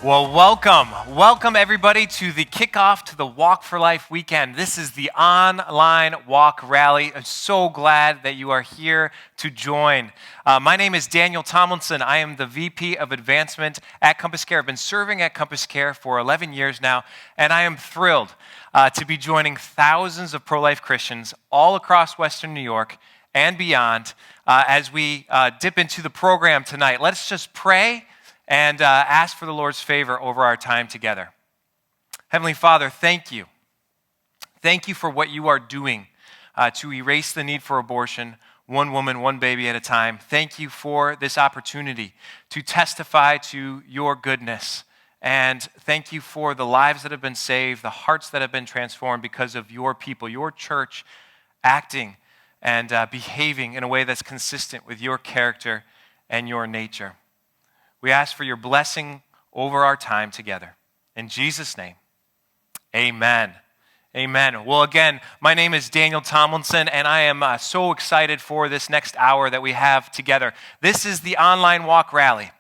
Well, welcome everybody to the kickoff to the Walk for Life weekend. This is the online walk rally. I'm so glad that you are here to join. My name is Daniel Tomlinson. I am the VP of Advancement at CompassCare. I've been serving at CompassCare for 11 years now, and I am thrilled to be joining thousands of pro-life Christians all across Western New York and beyond as we dip into the program tonight. Let's just pray and ask for the Lord's favor over our time together. Heavenly Father, thank you. Thank you for what you are doing to erase the need for abortion, one woman, one baby at a time. Thank you for this opportunity to testify to your goodness. And thank you for the lives that have been saved, the hearts that have been transformed because of your people, your church acting and behaving in a way that's consistent with your character and your nature. We ask for your blessing over our time together. In Jesus' name, amen. Amen. Well, again, my name is Daniel Tomlinson, and I am so excited for this next hour that we have together. This is the online walk rally,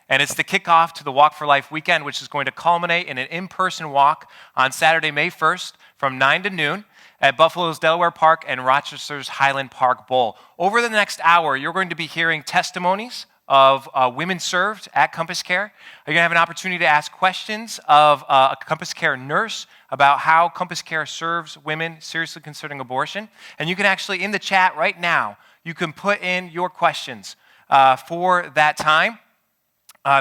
and it's the kickoff to the Walk for Life weekend, which is going to culminate in an in-person walk on Saturday, May 1st from 9 to noon at Buffalo's Delaware Park and Rochester's Highland Park Bowl. Over the next hour, you're going to be hearing testimonies of women served at CompassCare. You're going to have an opportunity to ask questions of a CompassCare nurse about how CompassCare serves women seriously considering abortion. And you can actually, in the chat right now, you can put in your questions for that time.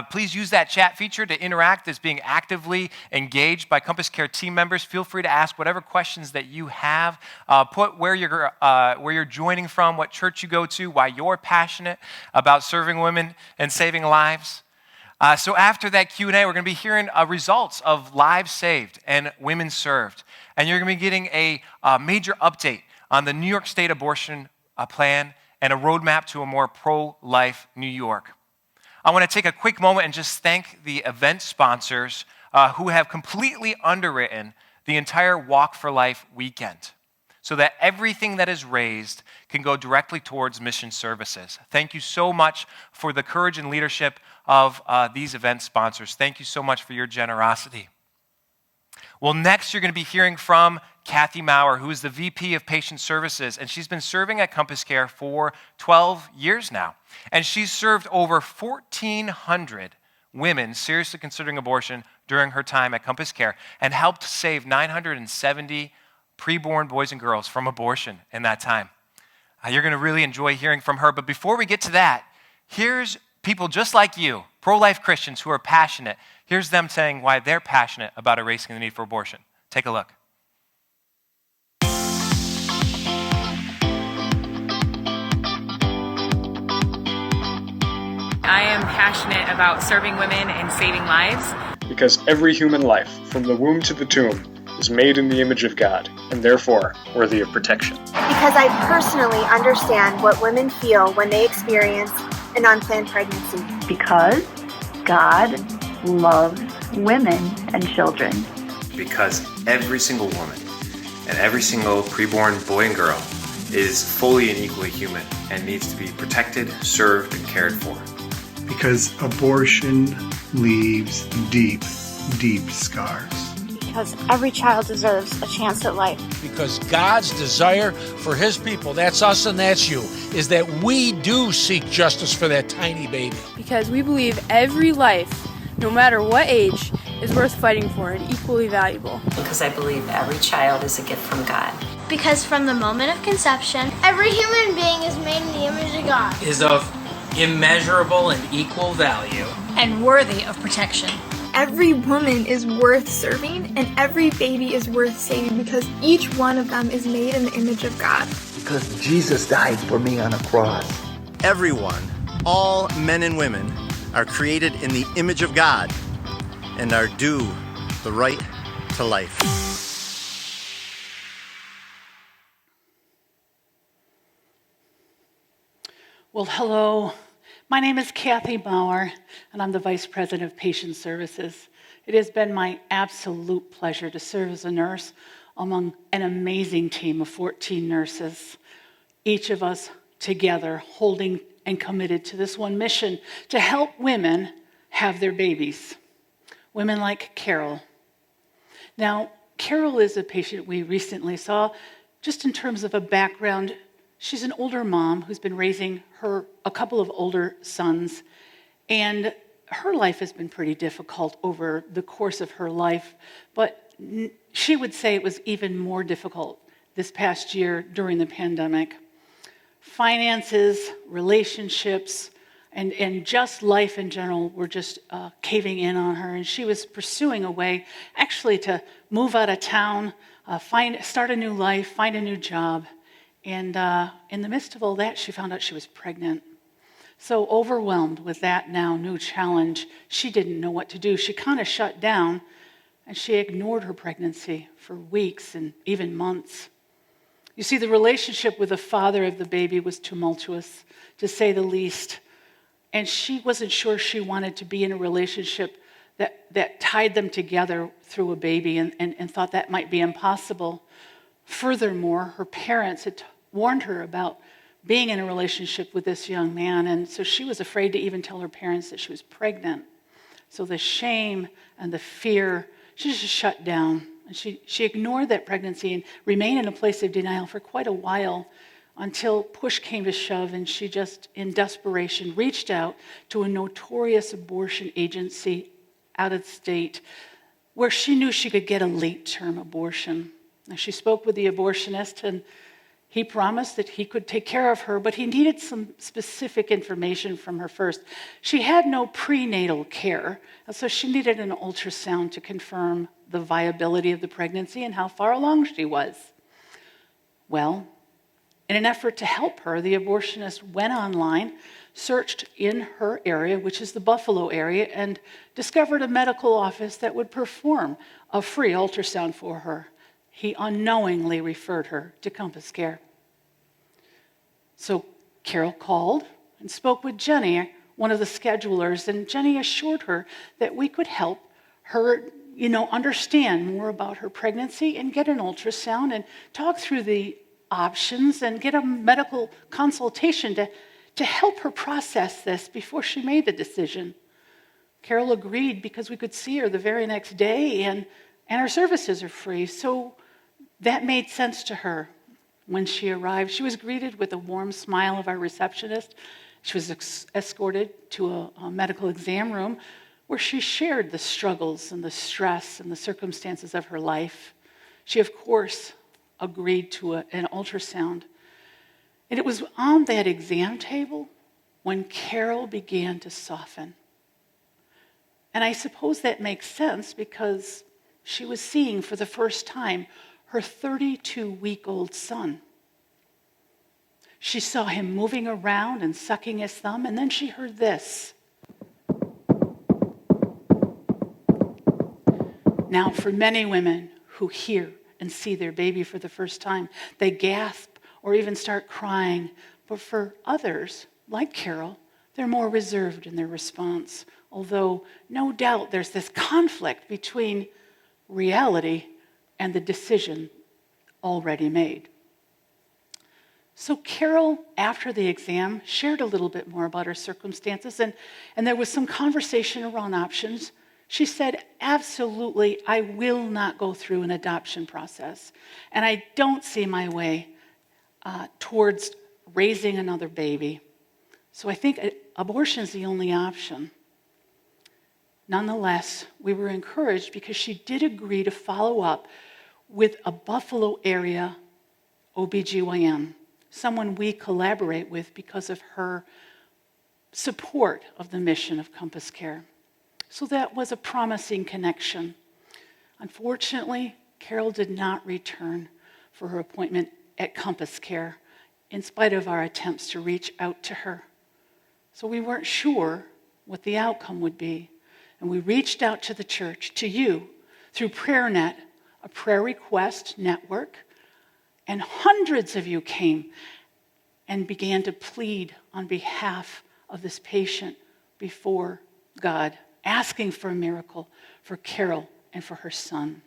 Please use that chat feature to interact as being actively engaged by CompassCare team members. Feel free to ask whatever questions that you have. Put where you're joining from, what church you go to, why you're passionate about serving women and saving lives. So after that Q&A, we're going to be hearing results of lives saved and women served. And you're going to be getting a major update on the New York State abortion plan and a roadmap to a more pro-life New York. I want to take a quick moment and just thank the event sponsors who have completely underwritten the entire Walk for Life weekend so that everything that is raised can go directly towards mission services. Thank you so much for the courage and leadership of these event sponsors. Thank you so much for your generosity. Well, next you're going to be hearing from Kathy Maurer, who is the VP of Patient Services, and she's been serving at CompassCare for 12 years now. And she's served over 1,400 women seriously considering abortion during her time at CompassCare and helped save 970 preborn boys and girls from abortion in that time. You're going to really enjoy hearing from her. But before we get to that, here's people just like you, pro-life Christians who are passionate. Here's them saying why they're passionate about erasing the need for abortion. Take a look. I am passionate about serving women and saving lives. Because every human life, from the womb to the tomb, is made in the image of God, and therefore worthy of protection. Because I personally understand what women feel when they experience an unplanned pregnancy. Because God loves women and children. Because every single woman and every single preborn boy and girl is fully and equally human and needs to be protected, served, and cared for. Because abortion leaves deep, deep scars. Because every child deserves a chance at life. Because God's desire for his people, that's us and that's you, is that we do seek justice for that tiny baby. Because we believe every life, no matter what age, is worth fighting for and equally valuable. Because I believe every child is a gift from God. Because from the moment of conception, every human being is made in the image of God. Is of immeasurable and equal value. And worthy of protection. Every woman is worth serving and every baby is worth saving because each one of them is made in the image of God. Because Jesus died for me on a cross. Everyone, all men and women, are created in the image of God and are due the right to life. Well, hello. My name is Kathy Maurer, and I'm the Vice President of Patient Services. It has been my absolute pleasure to serve as a nurse among an amazing team of 14 nurses, each of us together holding and committed to this one mission, to help women have their babies. women like Carol. Now, Carol is a patient we recently saw. Just in terms of a background, she's an older mom who's been raising a couple of older sons, and her life has been pretty difficult over the course of her life, but she would say it was even more difficult this past year during the pandemic. Finances, relationships, and just life in general were just caving in on her, and she was pursuing a way actually to move out of town, start a new life, find a new job, and in the midst of all that, she found out she was pregnant. So overwhelmed with that now new challenge, she didn't know what to do. She kind of shut down, and she ignored her pregnancy for weeks and even months. You see, the relationship with the father of the baby was tumultuous, to say the least. And she wasn't sure she wanted to be in a relationship that tied them together through a baby and thought that might be impossible. Furthermore, her parents had warned her about being in a relationship with this young man, and so she was afraid to even tell her parents that she was pregnant. So the shame and the fear, she just shut down. And she ignored that pregnancy and remained in a place of denial for quite a while until push came to shove, and she just, in desperation, reached out to a notorious abortion agency out of state where she knew she could get a late-term abortion. Now, she spoke with the abortionist, and he promised that he could take care of her, but he needed some specific information from her first. She had no prenatal care, and so she needed an ultrasound to confirm the viability of the pregnancy and how far along she was. Well, in an effort to help her, the abortionist went online, searched in her area, which is the Buffalo area, and discovered a medical office that would perform a free ultrasound for her. He unknowingly referred her to CompassCare. So Carol called and spoke with Jenny, one of the schedulers, and Jenny assured her that we could help her, understand more about her pregnancy and get an ultrasound and talk through the options and get a medical consultation to help her process this before she made the decision. Carol agreed because we could see her the very next day, and our services are free. So that made sense to her. When she arrived, she was greeted with a warm smile of our receptionist. She was escorted to a medical exam room where she shared the struggles and the stress and the circumstances of her life. She, of course, agreed to an ultrasound. And it was on that exam table when Carol began to soften. And I suppose that makes sense because she was seeing for the first time her 32-week-old son. She saw him moving around and sucking his thumb, and then she heard this. Now, for many women who hear and see their baby for the first time, they gasp or even start crying. But for others, like Carol, they're more reserved in their response, although no doubt there's this conflict between reality and the decision already made. So Carol, after the exam, shared a little bit more about her circumstances, and there was some conversation around options. She said, absolutely, I will not go through an adoption process, and I don't see my way towards raising another baby. So I think abortion is the only option. Nonetheless, we were encouraged because she did agree to follow up with a Buffalo area OBGYN, someone we collaborate with because of her support of the mission of CompassCare. So that was a promising connection. Unfortunately, Carol did not return for her appointment at CompassCare in spite of our attempts to reach out to her. So we weren't sure what the outcome would be. And we reached out to the church, to you, through PrayerNet, a prayer request network, and hundreds of you came and began to plead on behalf of this patient before God, asking for a miracle for Carol and for her son.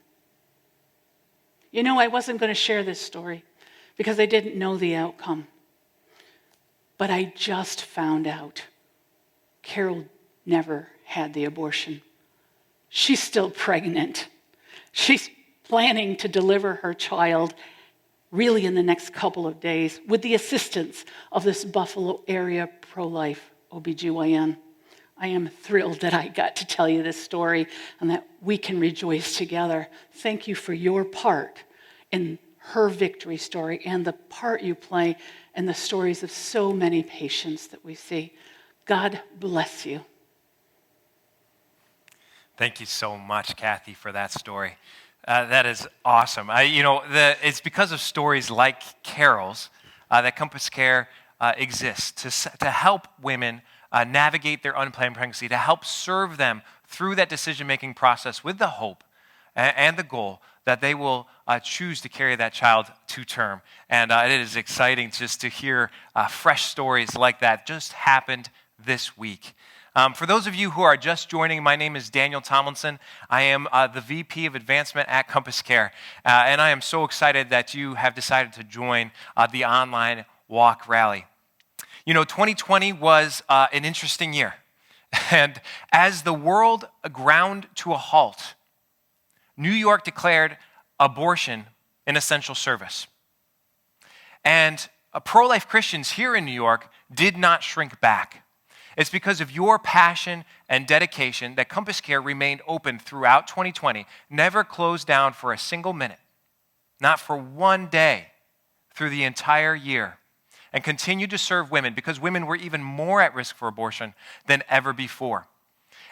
I wasn't going to share this story because I didn't know the outcome. But I just found out Carol never had the abortion. She's still pregnant. She's planning to deliver her child really in the next couple of days with the assistance of this Buffalo area pro-life OBGYN. I am thrilled that I got to tell you this story and that we can rejoice together. Thank you for your part in her victory story and the part you play in the stories of so many patients that we see. God bless you. Thank you so much, Kathy, for that story. That is awesome. It's because of stories like Carol's that CompassCare exists to help women navigate their unplanned pregnancy, to help serve them through that decision-making process with the hope and the goal that they will choose to carry that child to term. And it is exciting just to hear fresh stories like that just happened this week. For those of you who are just joining, my name is Daniel Tomlinson. I am the VP of Advancement at CompassCare, and I am so excited that you have decided to join the online walk rally. 2020 was an interesting year, and as the world ground to a halt, New York declared abortion an essential service. And pro-life Christians here in New York did not shrink back. It's because of your passion and dedication that CompassCare remained open throughout 2020, never closed down for a single minute, not for one day through the entire year, and continued to serve women because women were even more at risk for abortion than ever before.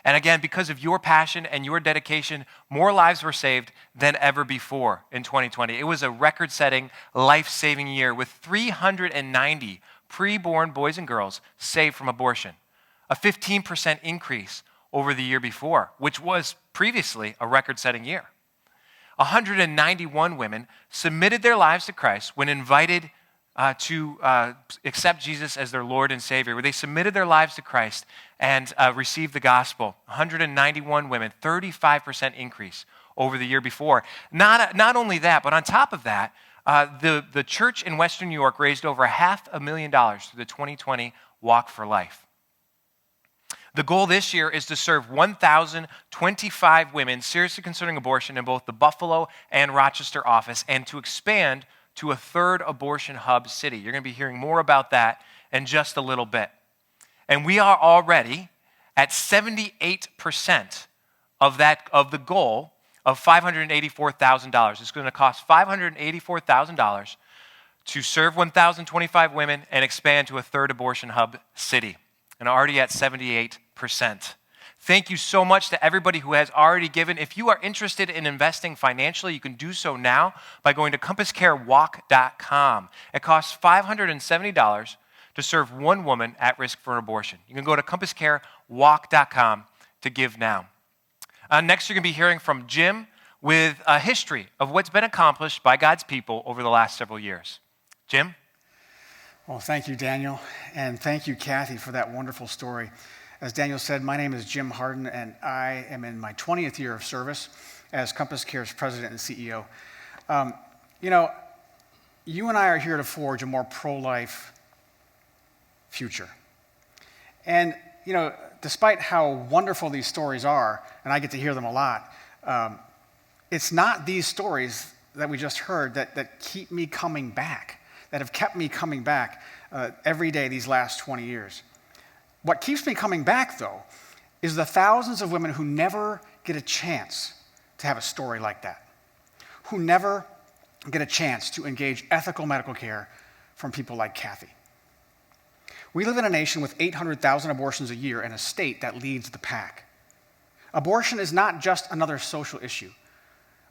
And again, because of your passion and your dedication, more lives were saved than ever before in 2020. It was a record-setting, life-saving year with 390 preborn boys and girls saved from abortion, a 15% increase over the year before, which was previously a record-setting year. 191 women submitted their lives to Christ when invited to accept Jesus as their Lord and Savior, where they submitted their lives to Christ and received the gospel. 191 women, 35% increase over the year before. Not only that, but on top of that, the church in Western New York raised over $500,000 through the 2020 Walk for Life. The goal this year is to serve 1,025 women seriously considering abortion in both the Buffalo and Rochester office, and to expand to a third abortion hub city. You're going to be hearing more about that in just a little bit. And we are already at 78% of the goal of $584,000. It's going to cost $584,000 to serve 1,025 women and expand to a third abortion hub city. And already at 78%. Thank you so much to everybody who has already given. If you are interested in investing financially, you can do so now by going to CompassCareWalk.com. It costs $570 to serve one woman at risk for an abortion. You can go to CompassCareWalk.com to give now. Next, you're going to be hearing from Jim with a history of what's been accomplished by God's people over the last several years. Jim? Well, thank you, Daniel, and thank you, Kathy, for that wonderful story. As Daniel said, my name is Jim Harden, and I am in my 20th year of service as CompassCare's president and CEO. You and I are here to forge a more pro-life future. And, despite how wonderful these stories are, and I get to hear them a lot, it's not these stories that we just heard that keep me coming back, that have kept me coming back every day these last 20 years. What keeps me coming back, though, is the thousands of women who never get a chance to have a story like that, who never get a chance to engage ethical medical care from people like Kathy. We live in a nation with 800,000 abortions a year in a state that leads the pack. Abortion is not just another social issue.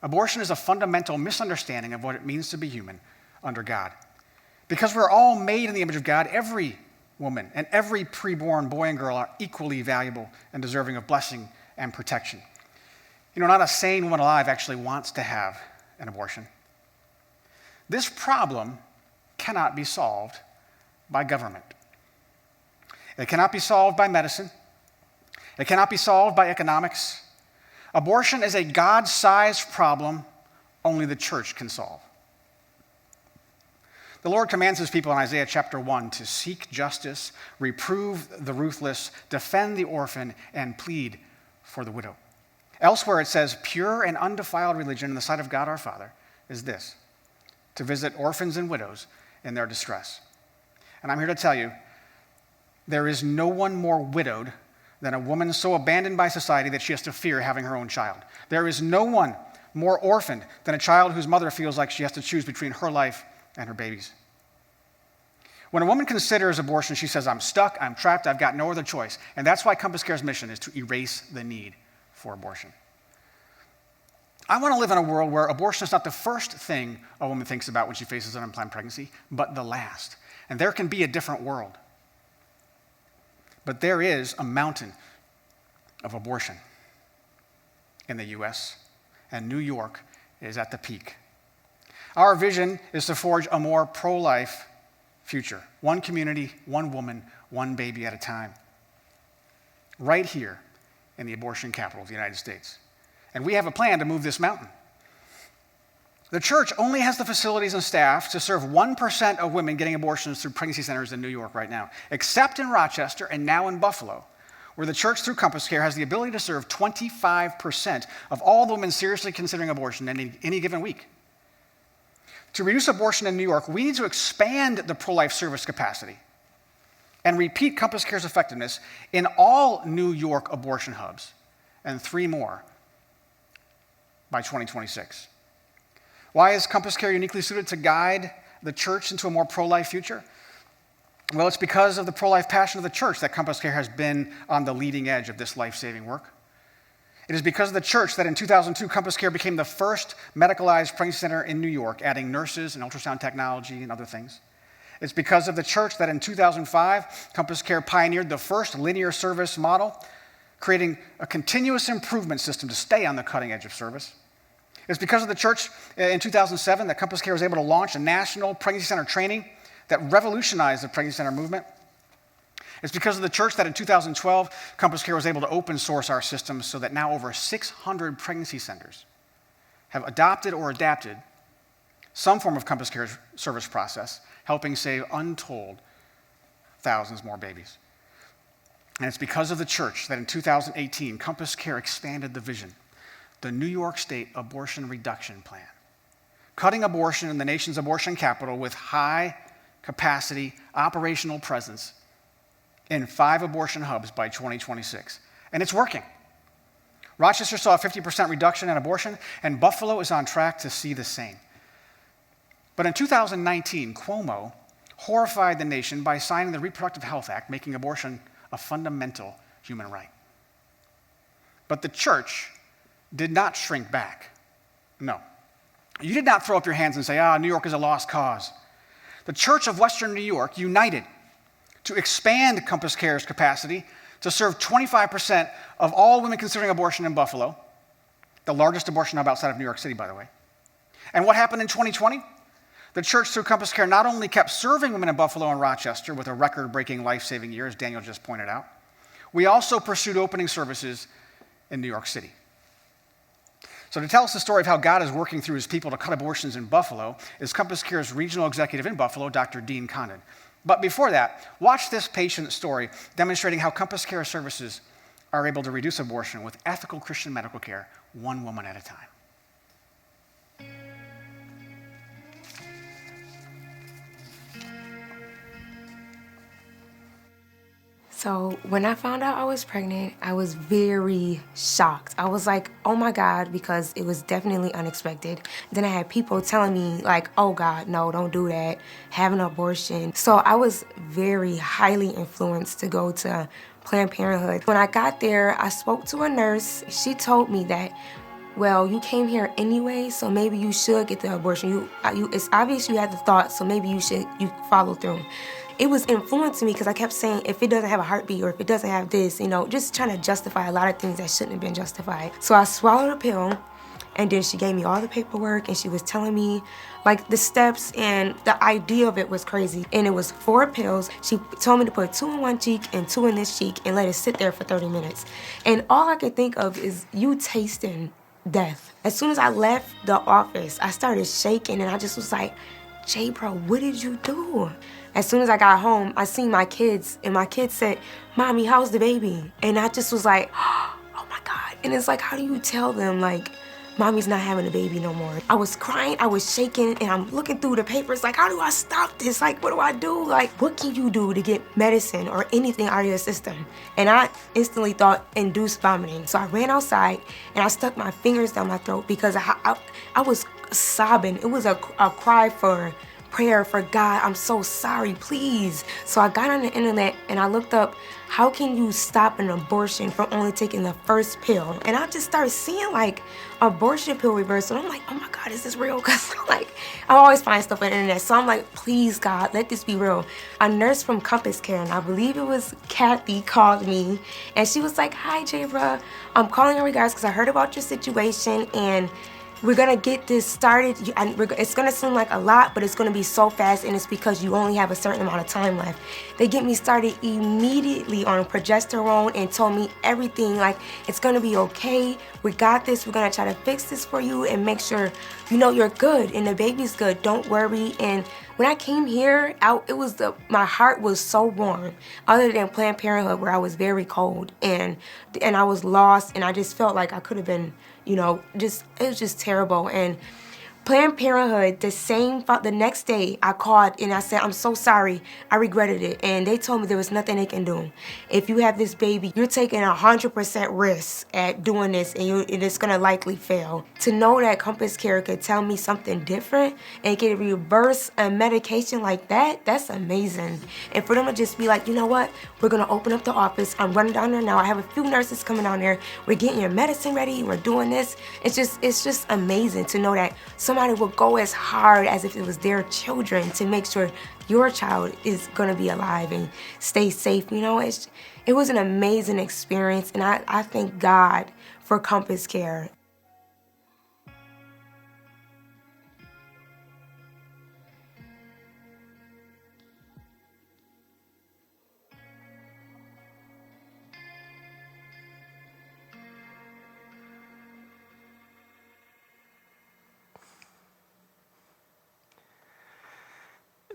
Abortion is a fundamental misunderstanding of what it means to be human under God. Because we're all made in the image of God, every woman and every preborn boy and girl are equally valuable and deserving of blessing and protection. Not a sane woman alive actually wants to have an abortion. This problem cannot be solved by government. It cannot be solved by medicine. It cannot be solved by economics. Abortion is a God-sized problem only the church can solve. The Lord commands his people in Isaiah chapter 1 to seek justice, reprove the ruthless, defend the orphan, and plead for the widow. Elsewhere it says, pure and undefiled religion in the sight of God our Father is this, to visit orphans and widows in their distress. And I'm here to tell you, there is no one more widowed than a woman so abandoned by society that she has to fear having her own child. There is no one more orphaned than a child whose mother feels like she has to choose between her life and her baby's. When a woman considers abortion, she says, I'm stuck, I'm trapped, I've got no other choice. And that's why CompassCare's mission is to erase the need for abortion. I want to live in a world where abortion is not the first thing a woman thinks about when she faces an unplanned pregnancy, but the last. And there can be a different world. But there is a mountain of abortion in the U.S., and New York is at the peak. Our vision is to forge a more pro-life future. One community, one woman, one baby at a time. Right here in the abortion capital of the United States. And we have a plan to move this mountain. The church only has the facilities and staff to serve 1% of women getting abortions through pregnancy centers in New York right now, except in Rochester and now in Buffalo, where the church through CompassCare has the ability to serve 25% of all the women seriously considering abortion in any given week. To reduce abortion in New York, we need to expand the pro-life service capacity and repeat CompassCare's effectiveness in all New York abortion hubs and 3 more by 2026. Why is CompassCare uniquely suited to guide the church into a more pro-life future? Well, it's because of the pro-life passion of the church that CompassCare has been on the leading edge of this life-saving work. It is because of the church that in 2002, CompassCare became the first medicalized pregnancy center in New York, adding nurses and ultrasound technology and other things. It's because of the church that in 2005, CompassCare pioneered the first linear service model, creating a continuous improvement system to stay on the cutting edge of service. It's because of the church in 2007 that CompassCare was able to launch a national pregnancy center training that revolutionized the pregnancy center movement. It's because of the church that in 2012, CompassCare was able to open source our systems so that now over 600 pregnancy centers have adopted or adapted some form of CompassCare's service process, helping save untold thousands more babies. And it's because of the church that in 2018, CompassCare expanded the vision, the New York State Abortion Reduction Plan, cutting abortion in the nation's abortion capital with high capacity operational presence in 5 abortion hubs by 2026. And it's working. Rochester saw a 50% reduction in abortion, and Buffalo is on track to see the same. But in 2019, Cuomo horrified the nation by signing the Reproductive Health Act, making abortion a fundamental human right. But the church did not shrink back. No. You did not throw up your hands and say, New York is a lost cause. The Church of Western New York united to expand CompassCare's capacity to serve 25% of all women considering abortion in Buffalo, the largest abortion hub outside of New York City, by the way. And what happened in 2020? The church through CompassCare not only kept serving women in Buffalo and Rochester with a record-breaking life-saving year, as Daniel just pointed out, we also pursued opening services in New York City. So to tell us the story of how God is working through his people to cut abortions in Buffalo is CompassCare's regional executive in Buffalo, Dr. Dean Condon. But before that, watch this patient story demonstrating how CompassCare services are able to reduce abortion with ethical Christian medical care, one woman at a time. So when I found out I was pregnant, I was very shocked. I was like, oh my God, because it was definitely unexpected. Then I had people telling me like, oh God, no, don't do that, have an abortion. So I was very highly influenced to go to Planned Parenthood. When I got there, I spoke to a nurse. She told me that, well, you came here anyway, so maybe you should get the abortion. It's obvious you had the thought, so maybe you follow through. It was influencing me because I kept saying, if it doesn't have a heartbeat or if it doesn't have this, just trying to justify a lot of things that shouldn't have been justified. So I swallowed a pill, and then she gave me all the paperwork, and she was telling me like the steps, and the idea of it was crazy. And it was 4 pills. She told me to put 2 in one cheek and 2 in this cheek and let it sit there for 30 minutes. And all I could think of is you tasting death. As soon as I left the office, I started shaking, and I just was like, Jay, bro, what did you do? As soon as I got home, I seen my kids, and my kids said, Mommy, how's the baby? And I just was like, oh my God. And it's like, how do you tell them, like, mommy's not having a baby no more? I was crying, I was shaking, and I'm looking through the papers like, how do I stop this? Like, what do I do? Like, what can you do to get medicine or anything out of your system? And I instantly thought induced vomiting. So I ran outside and I stuck my fingers down my throat because I was sobbing. It was a cry for prayer for God. I'm so sorry, please. So I got on the internet and I looked up, how can you stop an abortion from only taking the first pill? And I just started seeing like abortion pill reversal. I'm like, oh my God, is this real? Because I always find stuff on the internet. So I'm like, please God, let this be real. A nurse from CompassCare, and I believe it was Kathy, called me and she was like, hi Jabra, I'm calling in regards because I heard about your situation and we're gonna get this started. It's gonna seem like a lot, but it's gonna be so fast, and it's because you only have a certain amount of time left. They get me started immediately on progesterone and told me everything, like, it's gonna be okay. We got this. We're gonna try to fix this for you and make sure you know you're good and the baby's good. Don't worry. And when I came here, my heart was so warm. Other than Planned Parenthood, where I was very cold and I was lost, and I just felt like I could have been, it was just terrible. And Planned Parenthood, the next day I called and I said, I'm so sorry, I regretted it. And they told me there was nothing they can do. If you have this baby, you're taking 100% risk at doing this and it's gonna likely fail. To know that CompassCare could tell me something different and get reverse a medication like that, that's amazing. And for them to just be like, you know what, we're gonna open up the office. I'm running down there now. I have a few nurses coming down there. We're getting your medicine ready. We're doing this. It's just amazing to know that somebody will go as hard as if it was their children to make sure your child is going to be alive and stay safe. It was an amazing experience, and I thank God for CompassCare.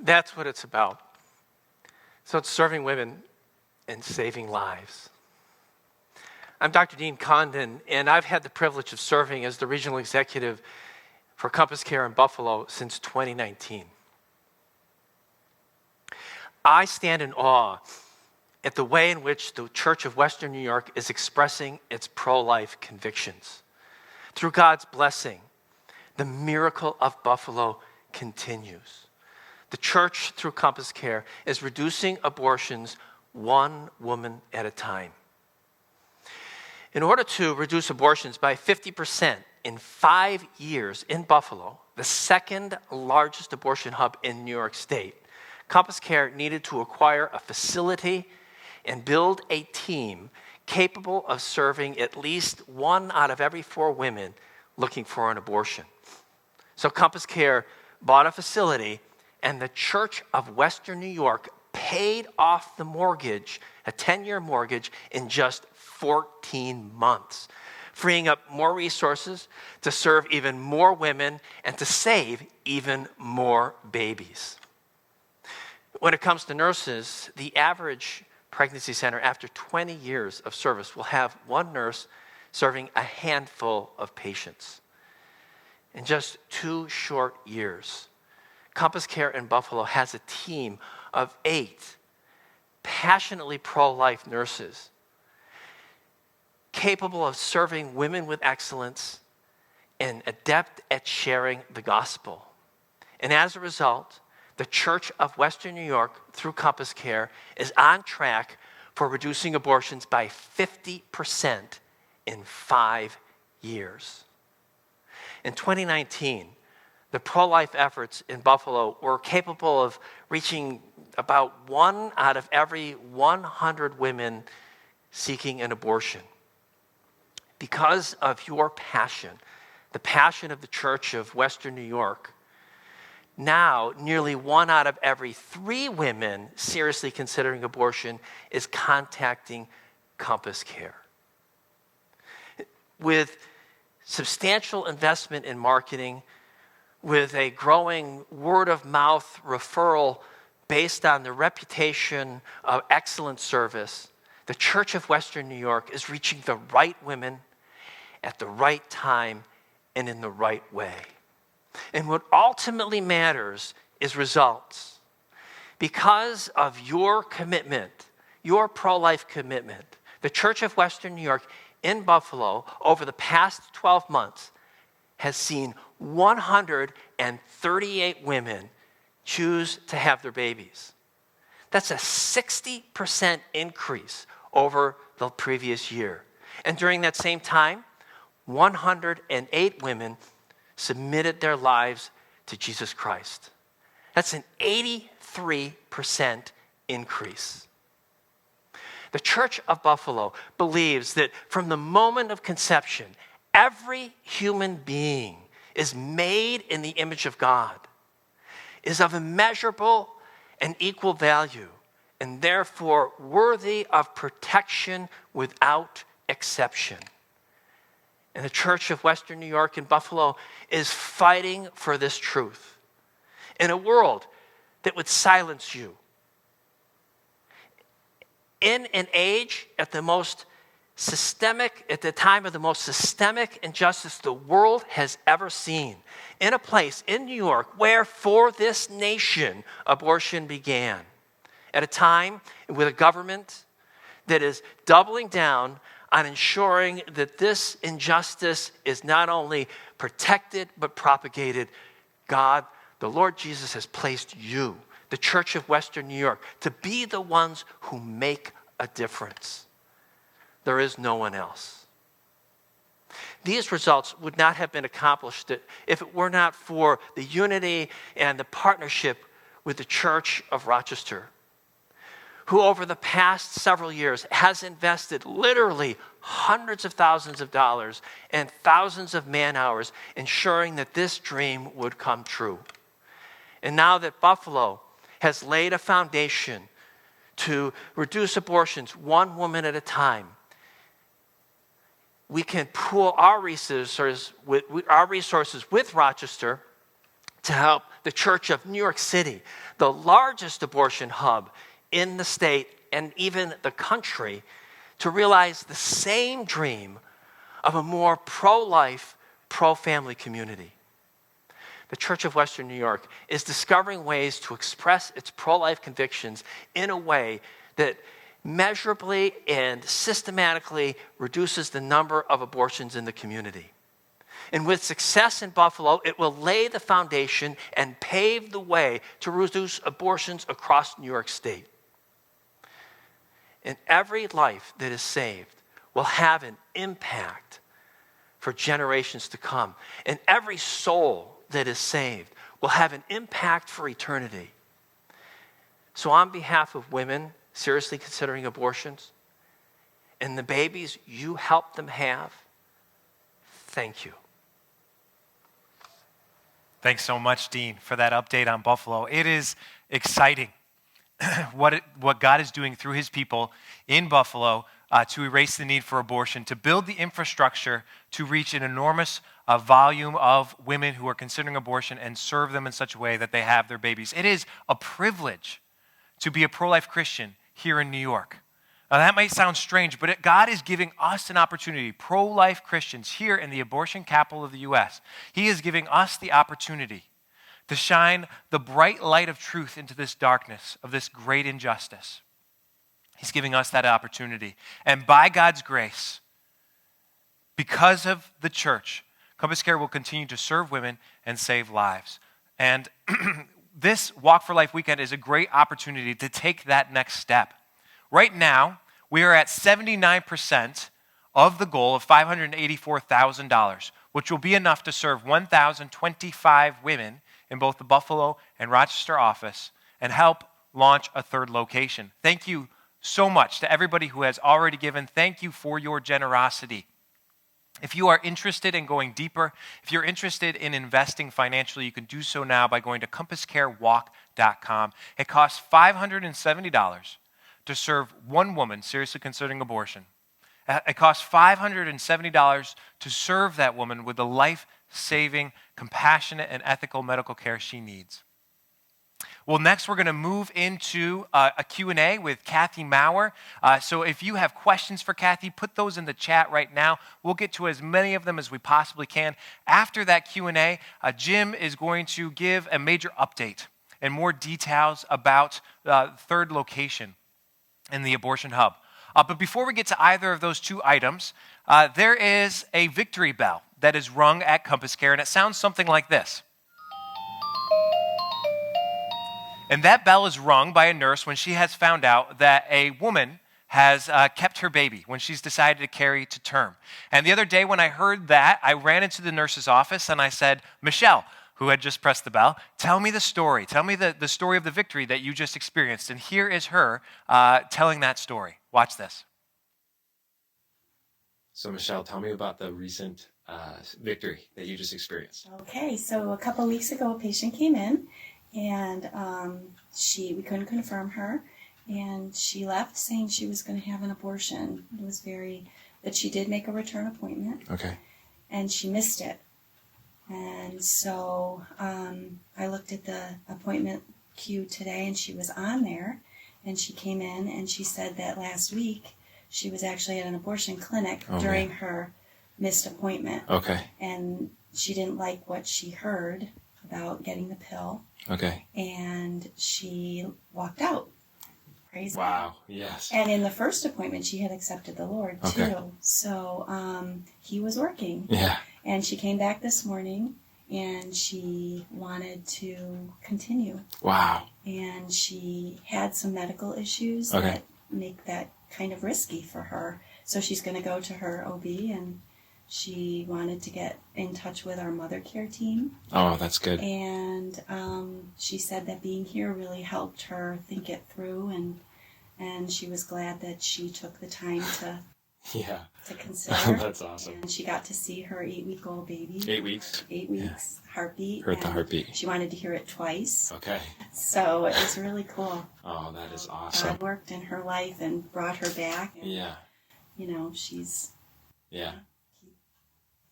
That's what it's about. So it's serving women and saving lives. I'm Dr. Dean Condon, and I've had the privilege of serving as the regional executive for CompassCare in Buffalo since 2019. I stand in awe at the way in which the Church of Western New York is expressing its pro-life convictions. Through God's blessing, the miracle of Buffalo continues. The church, through CompassCare, is reducing abortions one woman at a time. In order to reduce abortions by 50% in 5 years in Buffalo, the second largest abortion hub in New York State, CompassCare needed to acquire a facility and build a team capable of serving at least 1 out of every 4 women looking for an abortion. So CompassCare bought a facility, and the Church of Western New York paid off the mortgage, a 10-year mortgage, in just 14 months, freeing up more resources to serve even more women and to save even more babies. When it comes to nurses, the average pregnancy center after 20 years of service will have 1 nurse serving a handful of patients. In just 2 short years, CompassCare in Buffalo has a team of 8 passionately pro-life nurses capable of serving women with excellence and adept at sharing the gospel. And as a result, the Church of Western New York, through CompassCare, is on track for reducing abortions by 50% in 5 years. In 2019, the pro-life efforts in Buffalo were capable of reaching about 1 out of every 100 women seeking an abortion. Because of your passion, the passion of the Church of Western New York, now nearly 1 out of every 3 women seriously considering abortion is contacting CompassCare. With substantial investment in marketing, with a growing word-of-mouth referral based on the reputation of excellent service, the Church of Western New York is reaching the right women at the right time and in the right way. And what ultimately matters is results. Because of your commitment, your pro-life commitment, the Church of Western New York in Buffalo over the past 12 months has seen 138 women choose to have their babies. That's a 60% increase over the previous year. And during that same time, 108 women submitted their lives to Jesus Christ. That's an 83% increase. The Church of Buffalo believes that from the moment of conception, every human being is made in the image of God, is of immeasurable and equal value, and therefore worthy of protection without exception. And the Church of Western New York in Buffalo is fighting for this truth in a world that would silence you. In an age at the time of the most systemic injustice the world has ever seen, in a place in New York where for this nation abortion began, at a time with a government that is doubling down on ensuring that this injustice is not only protected but propagated. God, the Lord Jesus, has placed you, the Church of Western New York, to be the ones who make a difference. There is no one else. These results would not have been accomplished if it were not for the unity and the partnership with the Church of Rochester, who over the past several years has invested literally hundreds of thousands of dollars and thousands of man-hours ensuring that this dream would come true. And now that Buffalo has laid a foundation to reduce abortions one woman at a time, we can pool our resources with Rochester to help the Church of New York City, the largest abortion hub in the state and even the country, to realize the same dream of a more pro-life, pro-family community. The Church of Western New York is discovering ways to express its pro-life convictions in a way that measurably and systematically reduces the number of abortions in the community. And with success in Buffalo, it will lay the foundation and pave the way to reduce abortions across New York State. And every life that is saved will have an impact for generations to come. And every soul that is saved will have an impact for eternity. So on behalf of women seriously considering abortions and the babies you help them have, thank you. Thanks so much, Dean, for that update on Buffalo. It is exciting what God is doing through his people in Buffalo to erase the need for abortion, to build the infrastructure to reach an enormous volume of women who are considering abortion and serve them in such a way that they have their babies. It is a privilege to be a pro-life Christian here in New York. Now that might sound strange, but God is giving us an opportunity, pro-life Christians here in the abortion capital of the U.S. He is giving us the opportunity to shine the bright light of truth into this darkness of this great injustice. He's giving us that opportunity. And by God's grace, because of the church, CompassCare will continue to serve women and save lives. And this Walk for Life weekend is a great opportunity to take that next step. Right now, we are at 79% of the goal of $584,000, which will be enough to serve 1,025 women in both the Buffalo and Rochester office and help launch a third location. Thank you so much to everybody who has already given. Thank you for your generosity. If you are interested in going deeper, if you're interested in investing financially, you can do so now by going to CompassCareWalk.com. It costs $570 to serve one woman seriously considering abortion. It costs $570 to serve that woman with the life-saving, compassionate, and ethical medical care she needs. Well, next we're going to move into a Q&A with Kathy Maurer. So if you have questions for Kathy, put those in the chat right now. We'll get to as many of them as we possibly can. After that Q&A, Jim is going to give a major update and more details about the third location in the abortion hub. But before we get to either of those two items, there is a victory bell that is rung at CompassCare, and it sounds something like this. And that bell is rung by a nurse when she has found out that a woman has kept her baby, when she's decided to carry to term. And the other day when I heard that, I ran into the nurse's office and I said, Michelle, who had just pressed the bell, tell me the story. Tell me the story of the victory that you just experienced. And here is her telling that story. Watch this. So Michelle, tell me about the recent victory that you just experienced. Okay, so a couple weeks ago, a patient came in, and we couldn't confirm her, and she left saying she was going to have an abortion. It was but she did make a return appointment. Okay. And she missed it. And so I looked at the appointment queue today, and she was on there, and she came in, and she said that last week she was actually at an abortion clinic during her missed appointment. Okay. And she didn't like what she heard about getting the pill. Okay. And she walked out. Praise God. Wow, yes. And in the first appointment, she had accepted the Lord, too. Okay. So he was working. Yeah. And she came back this morning, and she wanted to continue. Wow. And she had some medical issues Okay. that make that kind of risky for her. So she's going to go to her OB, and she wanted to get in touch with our mother care team. Oh, that's good. And she said that being here really helped her think it through, and she was glad that she took the time to consider. That's awesome. And she got to see her 8-week-old baby. 8 weeks. 8 weeks, heartbeat. Heard the heartbeat. She wanted to hear it twice. Okay. So it was really cool. Oh, that is awesome. God worked in her life and brought her back. And, yeah. You know, she's... Yeah.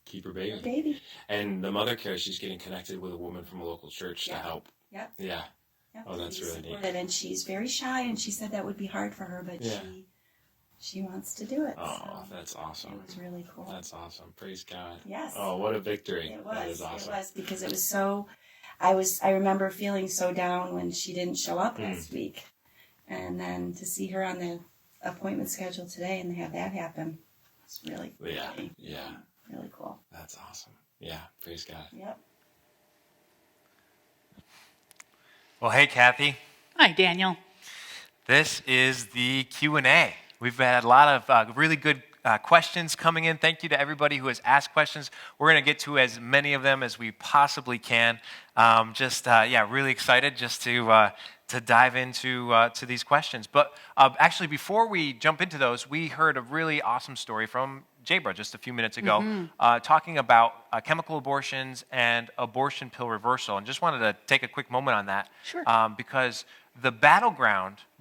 Keep her baby. Her baby. And the mother care, she's getting connected with a woman from a local church to help. Yep. Yeah. Yep. Oh, that's really neat. And she's very shy, and she said that would be hard for her, but she wants to do it. Oh, that's awesome. It was really cool. That's awesome. Praise God. Yes. Oh, what a victory. It was. That is awesome. It was, because it was so... I remember feeling so down when she didn't show up last week. And then to see her on the appointment schedule today and have that happen, it's really really cool. That's awesome. Yeah, praise God. Yep. Well, hey, Kathy. Hi, Daniel. This is the Q&A. We've had a lot of really good questions coming in. Thank you to everybody who has asked questions. We're going to get to as many of them as we possibly can. Really excited just to dive into to these questions. But actually, before we jump into those, we heard a really awesome story from Jabra just a few minutes ago, talking about chemical abortions and abortion pill reversal. And just wanted to take a quick moment on that. Sure. Because the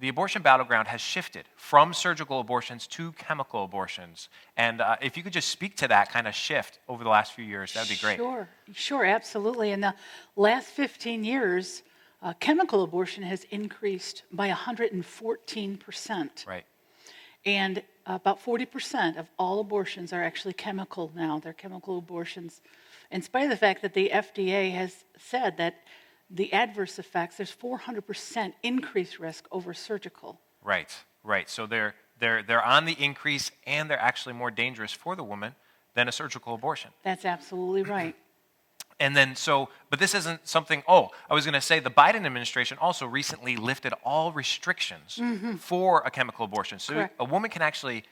abortion battleground has shifted from surgical abortions to chemical abortions. And if you could just speak to that kind of shift over the last few years, that would be great. Sure, absolutely. In the last 15 years, chemical abortion has increased by 114%. Right. And about 40% of all abortions are actually chemical now. They're chemical abortions, in spite of the fact that the FDA has said that the adverse effects, there's 400% increased risk over surgical. Right. So they're on the increase, and they're actually more dangerous for the woman than a surgical abortion. That's absolutely right. And then but this isn't something, I was going to say the Biden administration also recently lifted all restrictions for a chemical abortion. So Correct. A woman can actually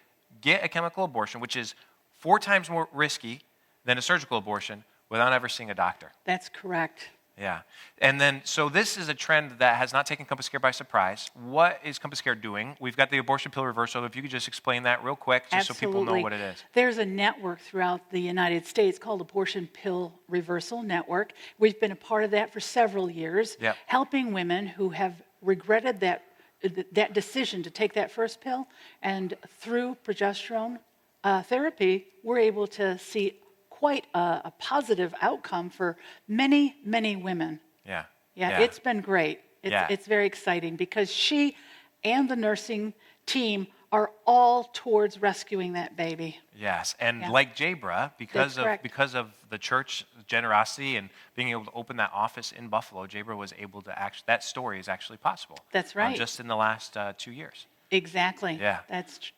get a chemical abortion, which is 4 times more risky than a surgical abortion, without ever seeing a doctor. That's correct. Yeah. And then, so this is a trend that has not taken CompassCare by surprise. What is CompassCare doing? We've got the abortion pill reversal. If you could just explain that real quick, just so people know what it is. There's a network throughout the United States called Abortion Pill Reversal Network. We've been a part of that for several years, helping women who have regretted that decision to take that first pill. And through progesterone therapy, we're able to see quite a positive outcome for many, many women. Yeah. It's been great. It's very exciting because she and the nursing team are all towards rescuing that baby. Yes, and like Jabra, because of the church generosity and being able to open that office in Buffalo, Jabra was able to that story is actually possible. That's right. Just in the last 2 years. Exactly. Yeah.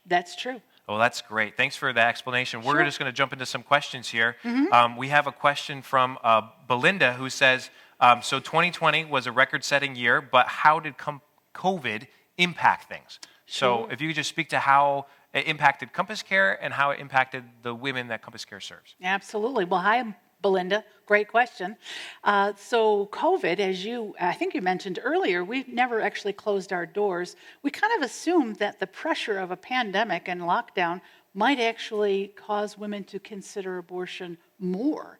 That's true. Well, that's great. Thanks for the explanation. We're just going to jump into some questions here. We have a question from Belinda who says, so 2020 was a record-setting year, but how did COVID impact things? So if you could just speak to how it impacted CompassCare and how it impacted the women that CompassCare serves. Absolutely. Well, hi, Belinda. Great question. So COVID, I think you mentioned earlier, we've never actually closed our doors. We kind of assumed that the pressure of a pandemic and lockdown might actually cause women to consider abortion more,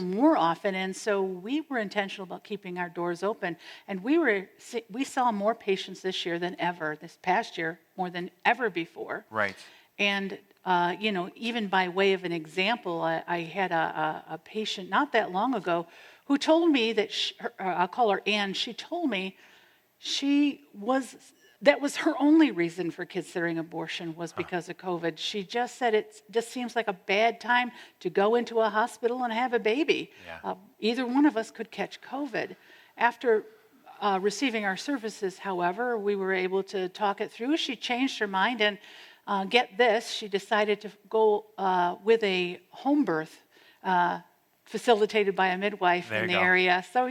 more often. And so we were intentional about keeping our doors open. And we saw more patients this year than ever, this past year, more than ever before. Right. And, even by way of an example, I had a patient not that long ago who told me that, I'll call her Ann, she told me that was her only reason for considering abortion was because of COVID. She just said it just seems like a bad time to go into a hospital and have a baby. Yeah. Either one of us could catch COVID. After receiving our services, however, we were able to talk it through. She changed her mind and get this, she decided to go with a home birth facilitated by a midwife in the area. So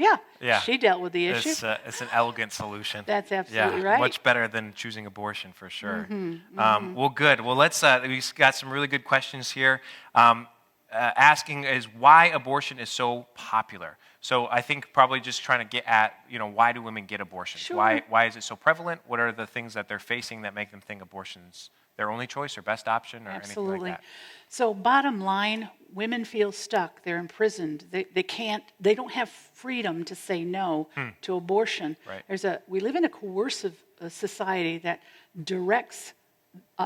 she dealt with the issue. It's an elegant solution. That's absolutely right. Much better than choosing abortion for sure. Well, good. Well, let's. We've got some really good questions here. Asking is why abortion is so popular. So I think probably just trying to get at, why do women get abortions? Sure. Why is it so prevalent? What are the things that they're facing that make them think abortion's their only choice or best option or anything like that? So bottom line, women feel stuck. They're imprisoned. They don't have freedom to say no to abortion. Right. We live in a coercive society that directs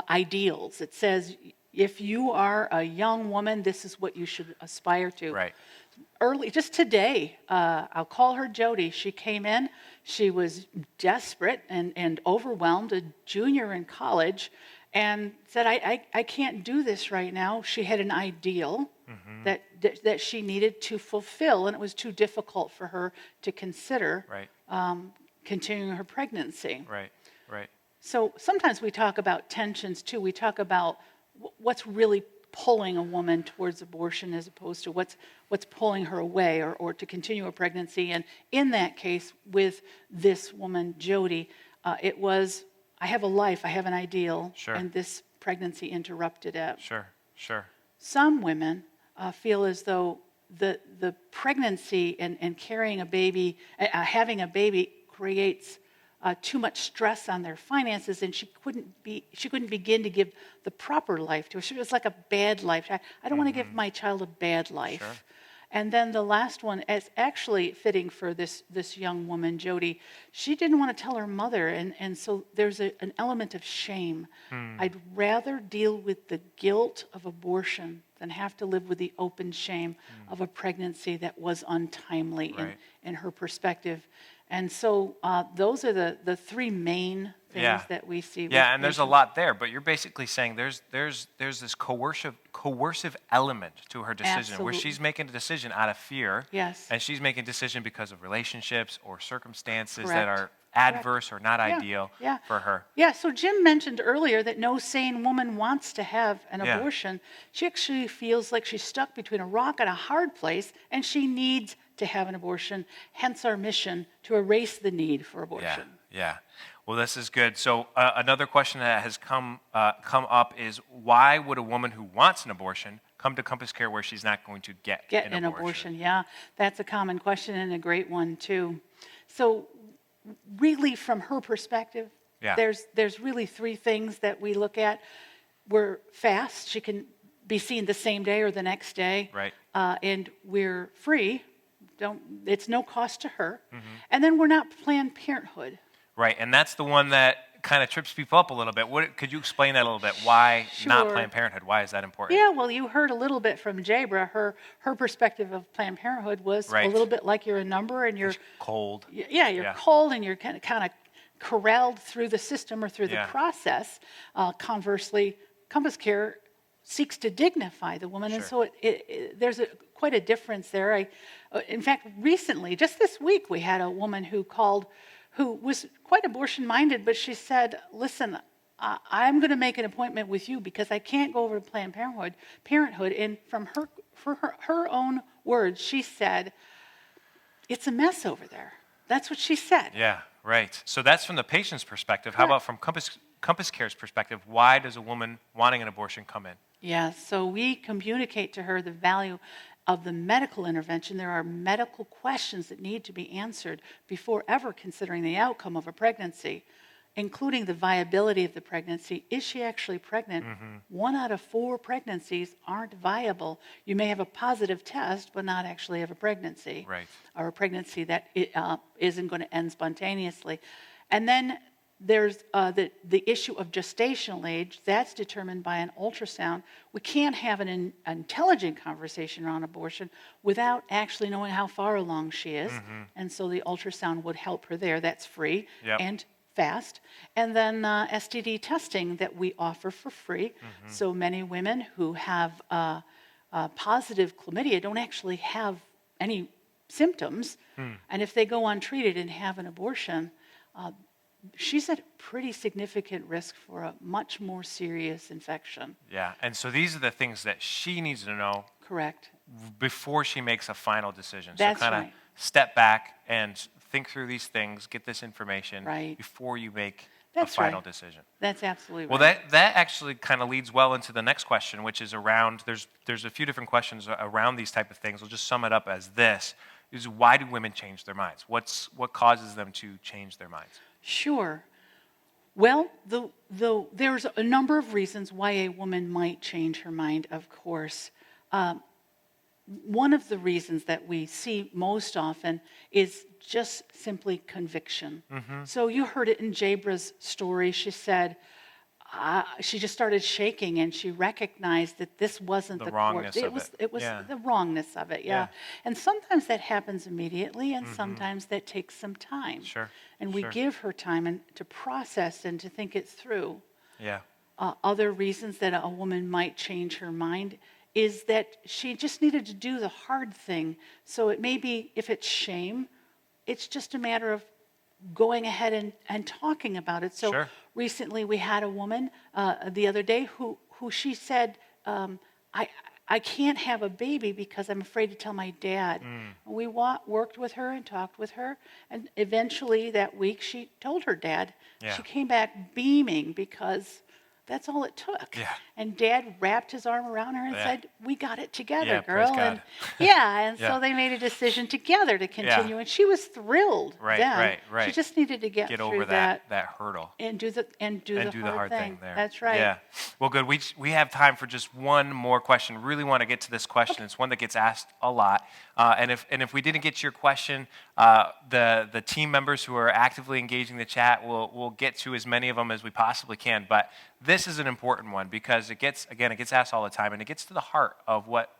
ideals. It says, if you are a young woman, this is what you should aspire to. Right. Just today, I'll call her Jody. She came in. She was desperate and overwhelmed, a junior in college, and said, I can't do this right now. She had an ideal that she needed to fulfill, and it was too difficult for her to consider continuing her pregnancy. Right. So sometimes we talk about tensions, too. We talk about what's really pulling a woman towards abortion as opposed to what's pulling her away or to continue a pregnancy. And in that case, with this woman, Jody, it was, I have a life, I have an ideal, and this pregnancy interrupted it. Sure. Some women feel as though the pregnancy and carrying a baby, having a baby creates too much stress on their finances, and she couldn't begin to give the proper life to her. It was like a bad life. I don't want to give my child a bad life. Sure. And then the last one is actually fitting for this young woman, Jody. She didn't want to tell her mother, and so there's an element of shame. I'd rather deal with the guilt of abortion than have to live with the open shame of a pregnancy that was untimely in her perspective. And so those are the three main things that we see. Yeah, and there's a lot there, but you're basically saying there's this coercive element to her decision where she's making a decision out of fear. Yes. And she's making a decision because of relationships or circumstances that are adverse or not ideal for her. Yeah, so Jim mentioned earlier that no sane woman wants to have an abortion. She actually feels like she's stuck between a rock and a hard place, and she needs to have an abortion, hence our mission to erase the need for abortion. Yeah. Well, this is good. So another question that has come up is why would a woman who wants an abortion come to CompassCare where she's not going to get an abortion? Yeah, that's a common question and a great one too. So really from her perspective, there's really three things that we look at. We're fast. She can be seen the same day or the next day. Right. And we're free. It's no cost to her. And then we're not Planned Parenthood. Right, and that's the one that kind of trips people up a little bit. Could you explain that a little bit? Why not Sure. Planned Parenthood? Why is that important? Yeah, well, you heard a little bit from Jabra. Her perspective of Planned Parenthood was a little bit like you're a number and you're cold. Yeah, you're cold and you're kind of corralled through the system or through the process. Conversely, CompassCare seeks to dignify the woman, and so there's quite a difference there. In fact, recently, just this week, we had a woman who called, who was quite abortion-minded, but she said, "Listen, I'm going to make an appointment with you because I can't go over to Planned Parenthood." And from her own words, she said, "It's a mess over there." That's what she said. Yeah, right. So that's from the patient's perspective. How about from CompassCare's perspective? Why does a woman wanting an abortion come in? Yeah, so we communicate to her the value of the medical intervention. There are medical questions that need to be answered before ever considering the outcome of a pregnancy, including the viability of the pregnancy. Is she actually pregnant? 1 out of 4 pregnancies aren't viable. You may have a positive test, but not actually have a pregnancy. Right. Or a pregnancy that isn't going to end spontaneously. And then there's the issue of gestational age. That's determined by an ultrasound. We can't have an intelligent conversation around abortion without actually knowing how far along she is. And so the ultrasound would help her there. That's free and fast. And then STD testing that we offer for free. So many women who have positive chlamydia don't actually have any symptoms. And if they go untreated and have an abortion, she's at pretty significant risk for a much more serious infection. Yeah, and so these are the things that she needs to know. Correct. Before she makes a final decision. That's so kind of right. step back and think through these things, get this information Right. before you make That's a final right. decision. That's absolutely Well, right. that actually kind of leads well into the next question, which is around, there's a few different questions around these type of things. We'll just sum it up as this, is why do women change their minds? What causes them to change their minds? Sure. Well, there's a number of reasons why a woman might change her mind, of course. One of the reasons that we see most often is just simply conviction. So you heard it in Jabra's story. She said, she just started shaking and she recognized that this wasn't the wrongness course. of it. It was Yeah. the wrongness of it, yeah. And sometimes that happens immediately and sometimes that takes some time. Sure. And we Sure. give her time to process and to think it through. Yeah. Other reasons that a woman might change her mind is that she just needed to do the hard thing. So it may be, if it's shame, it's just a matter of going ahead and talking about it. So Sure. recently we had a woman the other day who she said, I can't have a baby because I'm afraid to tell my dad. We worked with her and talked with her, and eventually that week she told her dad. Yeah. She came back beaming because that's all it took. Yeah. And Dad wrapped his arm around her and Yeah. said, "We got it together, Yeah, girl." praise And God. and Yeah. so they made a decision together to continue, and she was thrilled. Right, then. right. She just needed to get Get through over that hurdle. and do the hard thing. there. That's right. Yeah. Well, good. We have time for just one more question. Really want to get to this question. It's one that gets asked a lot. And if we didn't get to your question, the team members who are actively engaging the chat will get to as many of them as we possibly can. But this is an important one because it gets asked all the time, and it gets to the heart of what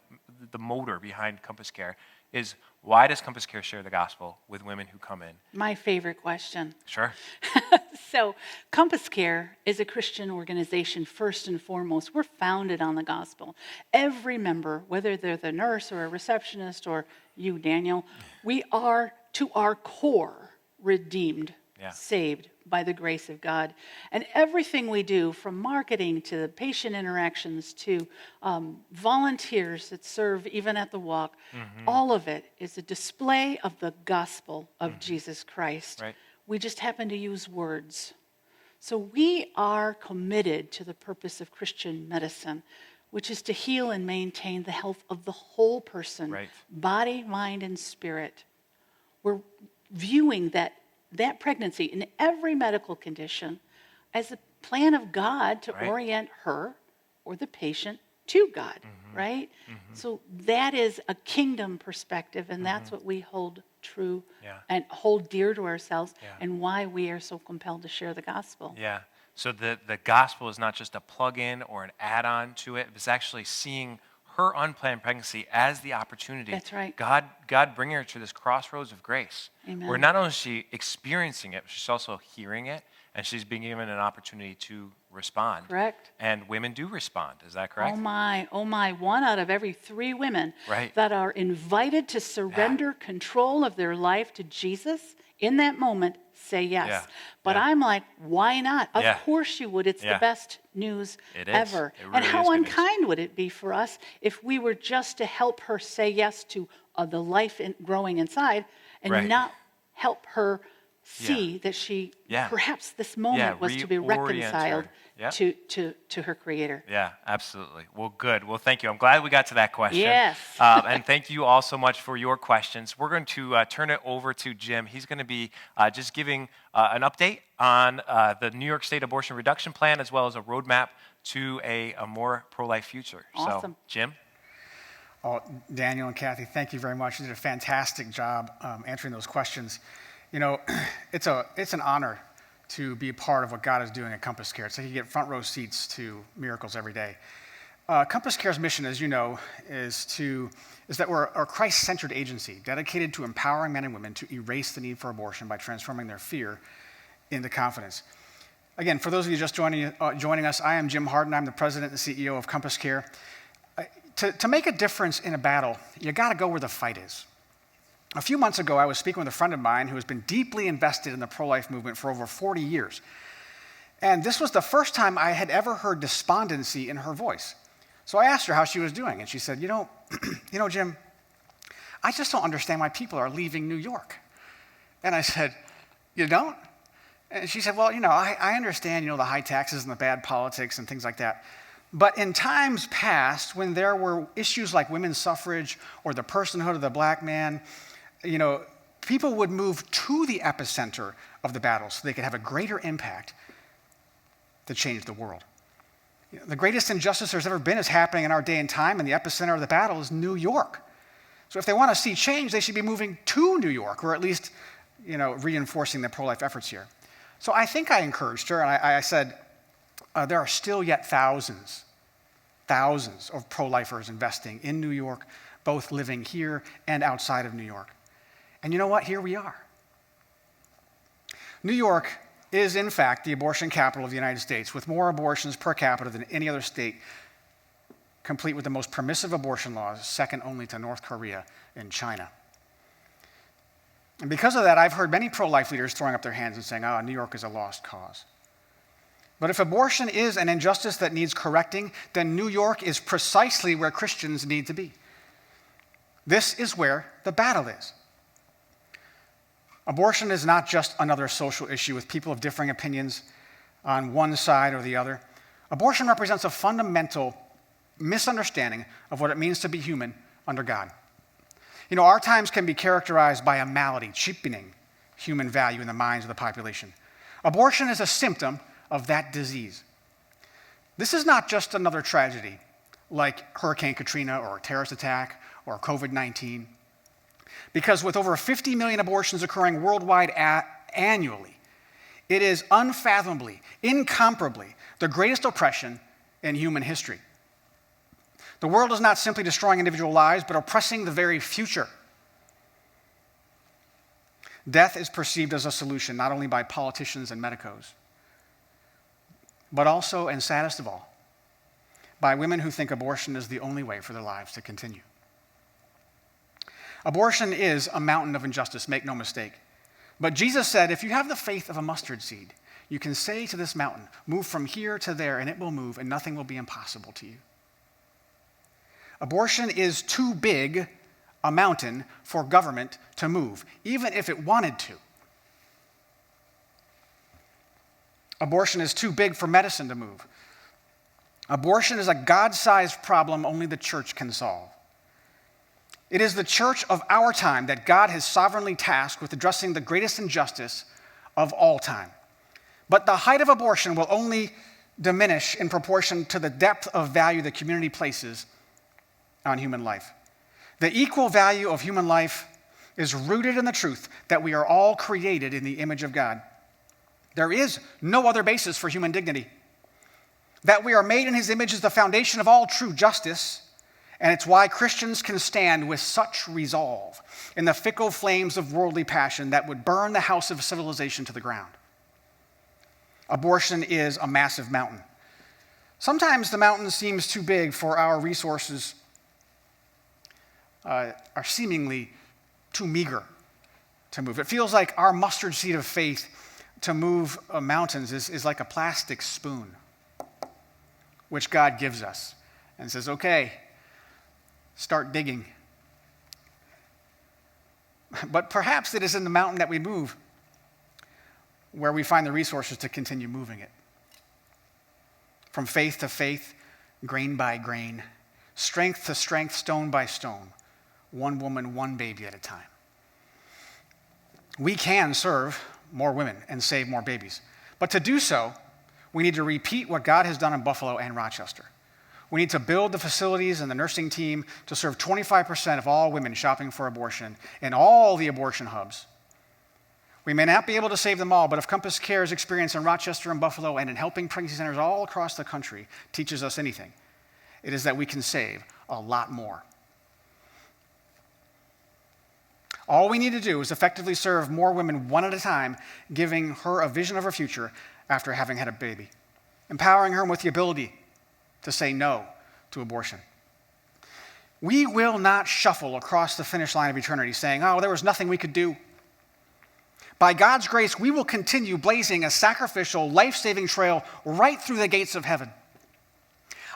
the motor behind CompassCare is. Why does CompassCare share the gospel with women who come in? My favorite question. Sure. So, CompassCare is a Christian organization first and foremost. We're founded on the gospel. Every member, whether they're the nurse or a receptionist or you, Daniel, we are to our core redeemed, saved by the grace of God. And everything we do, from marketing to the patient interactions to volunteers that serve even at the walk, all of it is a display of the gospel of Jesus Christ. Right. We just happen to use words. So we are committed to the purpose of Christian medicine, which is to heal and maintain the health of the whole person, body, mind, and spirit. We're viewing that pregnancy in every medical condition as a plan of God to orient her or the patient to God, right? So that is a kingdom perspective, and that's what we hold true and hold dear to ourselves, and why we are so compelled to share the gospel. Yeah. So the gospel is not just a plug-in or an add-on to it. It's actually seeing her unplanned pregnancy as the opportunity. That's right. God bringing her to this crossroads of grace. Amen. Where not only is she experiencing it, but she's also hearing it, and she's being given an opportunity to respond. Correct. And women do respond. Is that correct? Oh my. 1 out of every 3 women that are invited to surrender control of their life to Jesus in that moment say yes. Yeah. But I'm like, why not? Of Yeah. course you would. It's the best news It is. ever. It really And how is good news. unkind would it be for us if we were just to help her say yes to the life growing inside and not help her see that she perhaps this moment was to be reconciled to her Creator. Yeah, absolutely. Well, good. Well, thank you. I'm glad we got to that question. Yes. And thank you all so much for your questions. We're going to turn it over to Jim. He's going to be just giving an update on the New York State abortion reduction plan, as well as a roadmap to a more pro-life future. Awesome. So, Jim? Oh, Daniel and Kathy, thank you very much. You did a fantastic job answering those questions. You know, it's an honor to be a part of what God is doing at CompassCare. It's like you get front row seats to miracles every day. CompassCare's mission, as you know, is that we're a Christ-centered agency dedicated to empowering men and women to erase the need for abortion by transforming their fear into confidence. Again, for those of you just joining us, I am Jim Harden. I'm the president and CEO of CompassCare. To make a difference in a battle, you got to go where the fight is. A few months ago, I was speaking with a friend of mine who has been deeply invested in the pro-life movement for over 40 years. And this was the first time I had ever heard despondency in her voice. So I asked her how she was doing, and she said, you know, Jim, I just don't understand why people are leaving New York. And I said, you don't? And she said, well, I understand, the high taxes and the bad politics and things like that. But in times past, when there were issues like women's suffrage or the personhood of the black man, people would move to the epicenter of the battle so they could have a greater impact to change the world. The greatest injustice there's ever been is happening in our day and time, and the epicenter of the battle is New York. So if they want to see change, they should be moving to New York, or at least, reinforcing the pro-life efforts here. So I think I encouraged her, and I said, there are still yet thousands of pro-lifers investing in New York, both living here and outside of New York. And you know what? Here we are. New York is, in fact, the abortion capital of the United States, with more abortions per capita than any other state, complete with the most permissive abortion laws, second only to North Korea and China. And because of that, I've heard many pro-life leaders throwing up their hands and saying, New York is a lost cause. But if abortion is an injustice that needs correcting, then New York is precisely where Christians need to be. This is where the battle is. Abortion is not just another social issue with people of differing opinions on one side or the other. Abortion represents a fundamental misunderstanding of what it means to be human under God. Our times can be characterized by a malady, cheapening human value in the minds of the population. Abortion is a symptom of that disease. This is not just another tragedy like Hurricane Katrina or a terrorist attack or COVID-19. Because with over 50 million abortions occurring worldwide annually, it is unfathomably, incomparably, the greatest oppression in human history. The world is not simply destroying individual lives, but oppressing the very future. Death is perceived as a solution, not only by politicians and medicos, but also, and saddest of all, by women who think abortion is the only way for their lives to continue. Abortion is a mountain of injustice, make no mistake. But Jesus said, if you have the faith of a mustard seed, you can say to this mountain, move from here to there, and it will move, and nothing will be impossible to you. Abortion is too big a mountain for government to move, even if it wanted to. Abortion is too big for medicine to move. Abortion is a God-sized problem only the church can solve. It is the church of our time that God has sovereignly tasked with addressing the greatest injustice of all time. But the height of abortion will only diminish in proportion to the depth of value the community places on human life. The equal value of human life is rooted in the truth that we are all created in the image of God. There is no other basis for human dignity. That we are made in his image is the foundation of all true justice, and it's why Christians can stand with such resolve in the fickle flames of worldly passion that would burn the house of civilization to the ground. Abortion is a massive mountain. Sometimes the mountain seems too big for our resources, are seemingly too meager to move. It feels like our mustard seed of faith to move mountains is like a plastic spoon, which God gives us and says, okay, start digging. But perhaps it is in the mountain that we move where we find the resources to continue moving it. From faith to faith, grain by grain, strength to strength, stone by stone, one woman, one baby at a time. We can serve more women and save more babies. But to do so, we need to repeat what God has done in Buffalo and Rochester. We need to build the facilities and the nursing team to serve 25% of all women shopping for abortion in all the abortion hubs. We may not be able to save them all, but if CompassCare's experience in Rochester and Buffalo and in helping pregnancy centers all across the country teaches us anything, it is that we can save a lot more. All we need to do is effectively serve more women one at a time, giving her a vision of her future after having had a baby, empowering her with the ability to say no to abortion. We will not shuffle across the finish line of eternity saying, oh, there was nothing we could do. By God's grace, we will continue blazing a sacrificial, life-saving trail right through the gates of heaven.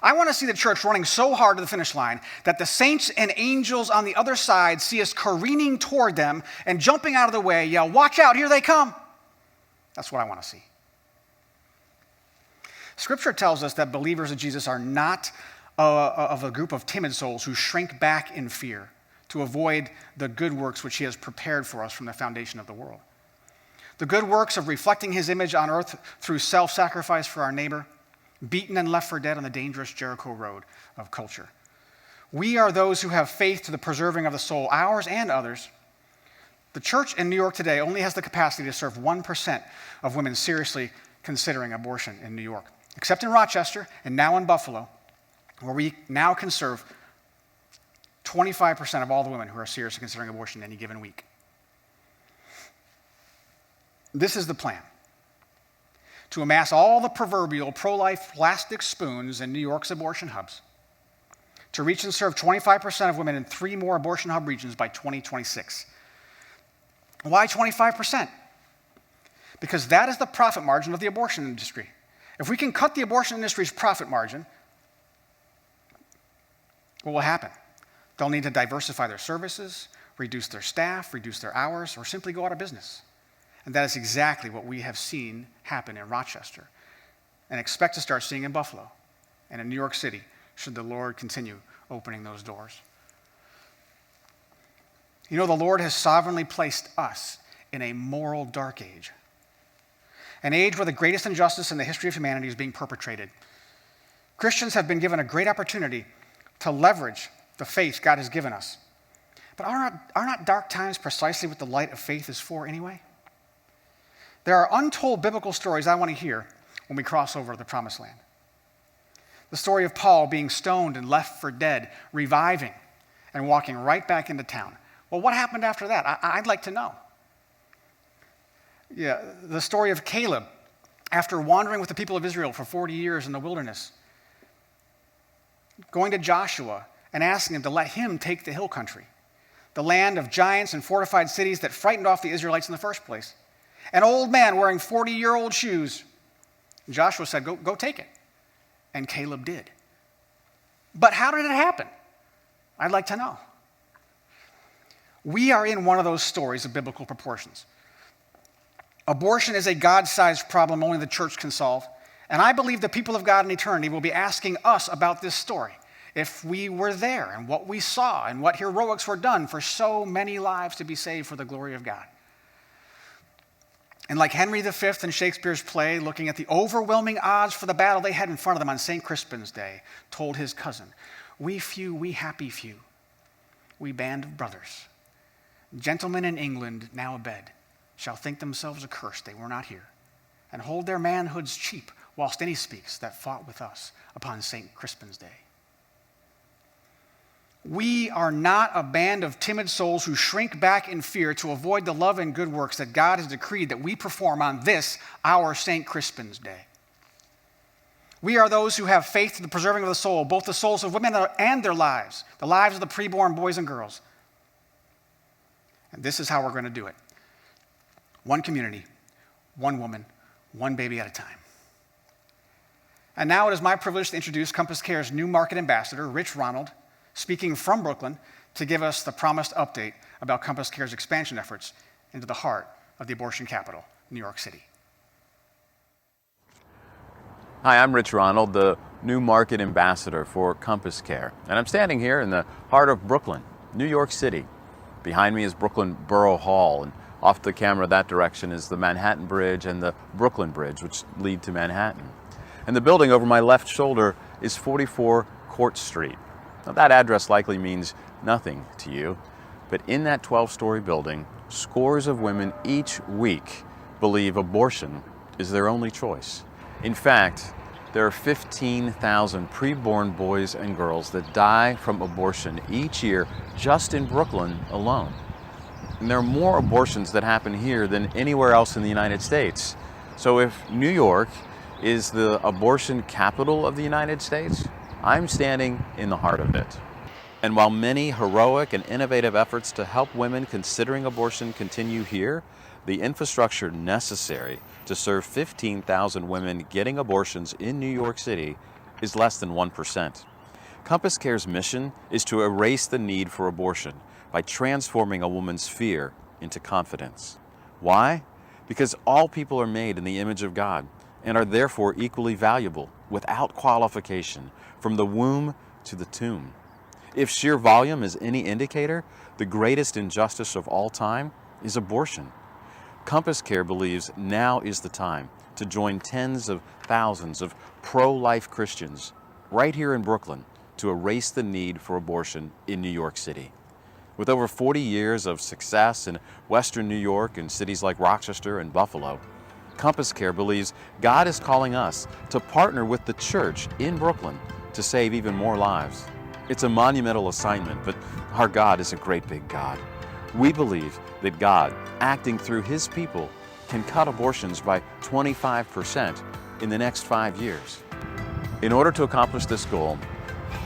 I want to see the church running so hard to the finish line that the saints and angels on the other side see us careening toward them and jumping out of the way, yell, watch out, here they come. That's what I want to see. Scripture tells us that believers of Jesus are not of a group of timid souls who shrink back in fear to avoid the good works which he has prepared for us from the foundation of the world. The good works of reflecting his image on earth through self-sacrifice for our neighbor, beaten and left for dead on the dangerous Jericho road of culture. We are those who have faith to the preserving of the soul, ours and others. The church in New York today only has the capacity to serve 1% of women seriously considering abortion in New York, except in Rochester and now in Buffalo, where we now can serve 25% of all the women who are seriously considering abortion any given week. This is the plan: to amass all the proverbial pro-life plastic spoons in New York's abortion hubs, to reach and serve 25% of women in 3 more abortion hub regions by 2026. Why 25%? Because that is the profit margin of the abortion industry. If we can cut the abortion industry's profit margin, what will happen? They'll need to diversify their services, reduce their staff, reduce their hours, or simply go out of business. And that is exactly what we have seen happen in Rochester and expect to start seeing in Buffalo and in New York City, should the Lord continue opening those doors. You know, the Lord has sovereignly placed us in a moral dark age, an age where the greatest injustice in the history of humanity is being perpetrated. Christians have been given a great opportunity to leverage the faith God has given us. But are not dark times precisely what the light of faith is for anyway? There are untold biblical stories I want to hear when we cross over the Promised Land. The story of Paul being stoned and left for dead, reviving, and walking right back into town. Well, what happened after that? I'd like to know. Yeah, the story of Caleb, after wandering with the people of Israel for 40 years in the wilderness, going to Joshua and asking him to let him take the hill country, the land of giants and fortified cities that frightened off the Israelites in the first place. An old man wearing 40-year-old shoes. Joshua said, go take it. And Caleb did. But how did it happen? I'd like to know. We are in one of those stories of biblical proportions. Abortion is a God-sized problem only the church can solve. And I believe the people of God in eternity will be asking us about this story if we were there and what we saw and what heroics were done for so many lives to be saved for the glory of God. And like Henry V in Shakespeare's play, looking at the overwhelming odds for the battle they had in front of them on St. Crispin's Day, told his cousin, "We few, we happy few, we band of brothers, gentlemen in England now abed, shall think themselves accursed they were not here, and hold their manhoods cheap, whilst any speaks that fought with us upon St. Crispin's Day." We are not a band of timid souls who shrink back in fear to avoid the love and good works that God has decreed that we perform on this, our St. Crispin's Day. We are those who have faith in the preserving of the soul, both the souls of women and their lives, the lives of the preborn boys and girls. And this is how we're going to do it. One community, one woman, one baby at a time. And now it is my privilege to introduce CompassCare's new market ambassador, Rich Ronald, speaking from Brooklyn to give us the promised update about CompassCare's expansion efforts into the heart of the abortion capital, New York City. Hi, I'm Rich Ronald, the new market ambassador for CompassCare, and I'm standing here in the heart of Brooklyn, New York City. Behind me is Brooklyn Borough Hall, and off the camera that direction is the Manhattan Bridge and the Brooklyn Bridge, which lead to Manhattan. And the building over my left shoulder is 44 Court Street. Now, that address likely means nothing to you, but in that 12-story building, scores of women each week believe abortion is their only choice. In fact, there are 15,000 preborn boys and girls that die from abortion each year just in Brooklyn alone. And there are more abortions that happen here than anywhere else in the United States. So if New York is the abortion capital of the United States, I'm standing in the heart of it. And while many heroic and innovative efforts to help women considering abortion continue here, the infrastructure necessary to serve 15,000 women getting abortions in New York City is less than 1%. CompassCare's mission is to erase the need for abortion by transforming a woman's fear into confidence. Why? Because all people are made in the image of God and are therefore equally valuable without qualification from the womb to the tomb. If sheer volume is any indicator, the greatest injustice of all time is abortion. CompassCare believes now is the time to join tens of thousands of pro-life Christians right here in Brooklyn to erase the need for abortion in New York City. With over 40 years of success in Western New York and cities like Rochester and Buffalo, CompassCare believes God is calling us to partner with the church in Brooklyn to save even more lives. It's a monumental assignment, but our God is a great big God. We believe that God, acting through His people, can cut abortions by 25% in the next 5 years. In order to accomplish this goal,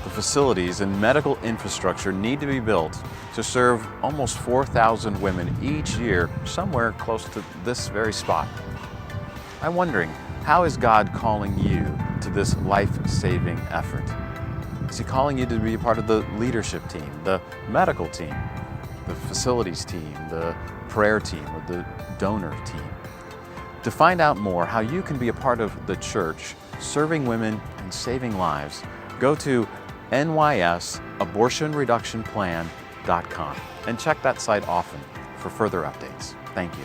the facilities and medical infrastructure need to be built to serve almost 4,000 women each year somewhere close to this very spot. I'm wondering, how is God calling you to this life-saving effort? Is He calling you to be a part of the leadership team, the medical team, the facilities team, the prayer team, or the donor team? To find out more how you can be a part of the church, serving women and saving lives, go to nysabortionreductionplan.com and check that site often for further updates. Thank you.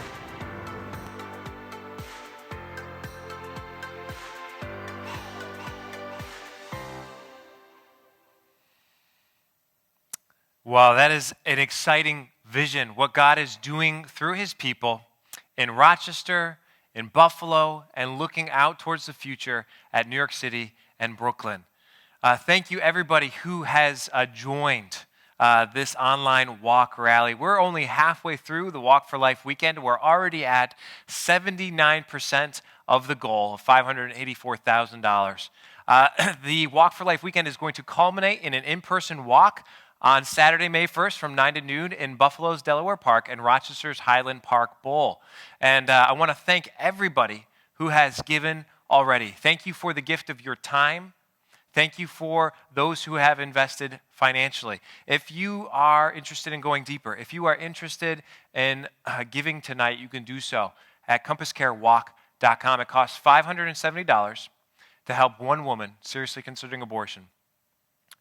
Well, that is an exciting vision, what God is doing through His people in Rochester, in Buffalo, and looking out towards the future at New York City and Brooklyn. Thank you, everybody who has joined this online walk rally. We're only halfway through the Walk for Life weekend. We're already at 79% of the goal of $584,000. The Walk for Life weekend is going to culminate in an in-person walk on Saturday, May 1st from 9 to noon in Buffalo's Delaware Park and Rochester's Highland Park Bowl. And I want to thank everybody who has given already. Thank you for the gift of your time. Thank you for those who have invested financially. If you are interested in going deeper, if you are interested in giving tonight, you can do so at CompassCareWalk.com. It costs $570 to help one woman seriously considering abortion.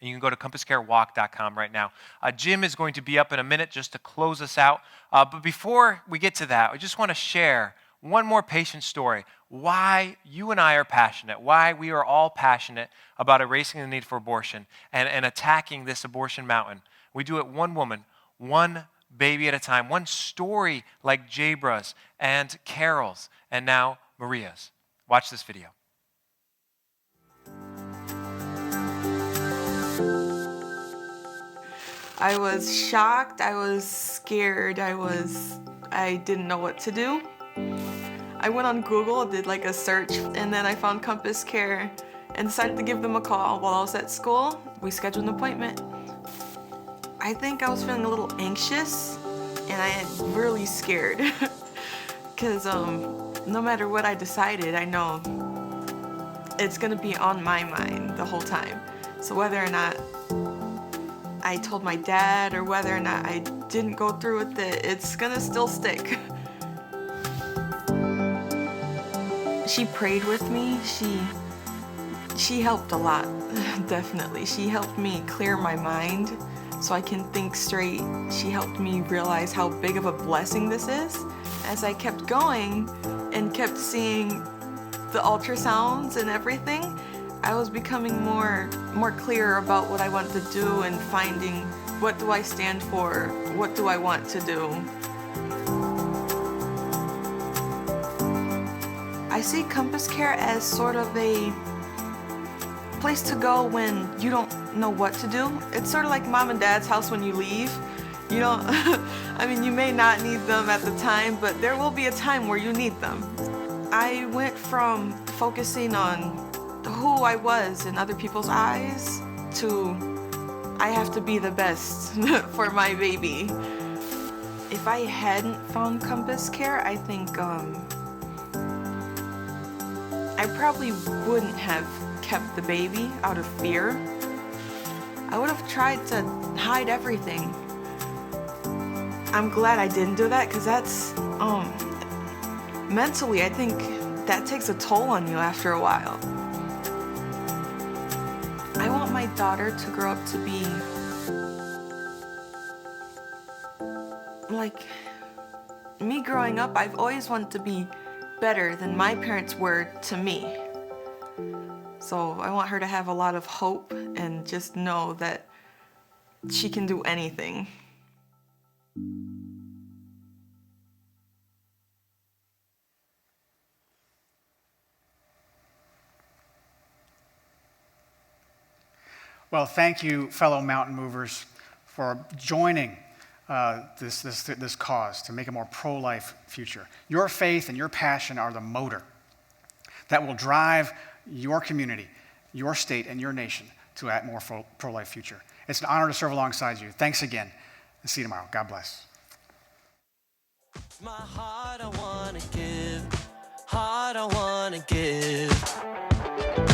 And you can go to CompassCareWalk.com right now. Jim is going to be up in a minute just to close us out. But before we get to that, I just want to share one more patient story. Why you and I are passionate, why we are all passionate about erasing the need for abortion and attacking this abortion mountain. We do it one woman, one baby at a time, one story like Jabra's and Carol's, and now Maria's. Watch this video. I was shocked, I was scared, I didn't know what to do. I went on Google, did like a search, and then I found CompassCare and decided to give them a call while I was at school. We scheduled an appointment. I think I was feeling a little anxious and I am really scared because no matter what I decided, I know it's gonna be on my mind the whole time. So whether or not I told my dad or whether or not I didn't go through with it, it's gonna still stick. She prayed with me. She helped a lot, definitely. She helped me clear my mind so I can think straight. She helped me realize how big of a blessing this is. As I kept going and kept seeing the ultrasounds and everything, I was becoming more clear about what I want to do and finding what do I stand for, what do I want to do. I see CompassCare as sort of a place to go when you don't know what to do. It's sort of like mom and dad's house when you leave. You don't, I mean, you may not need them at the time, but there will be a time where you need them. I went from focusing on who I was in other people's eyes to I have to be the best for my baby. If I hadn't found CompassCare, I think I probably wouldn't have kept the baby out of fear. I would have tried to hide everything. I'm glad I didn't do that because that's, mentally, I think that takes a toll on you after a while. I want my daughter to grow up to be like me growing up. I've always wanted to be better than my parents were to me. So I want her to have a lot of hope and just know that she can do anything. Well, thank you, fellow mountain movers, for joining this cause to make a more pro-life future. Your faith and your passion are the motor that will drive your community, your state, and your nation to a more pro-life future. It's an honor to serve alongside you. Thanks again, and see you tomorrow. God bless. My heart I wanna give, heart I wanna give.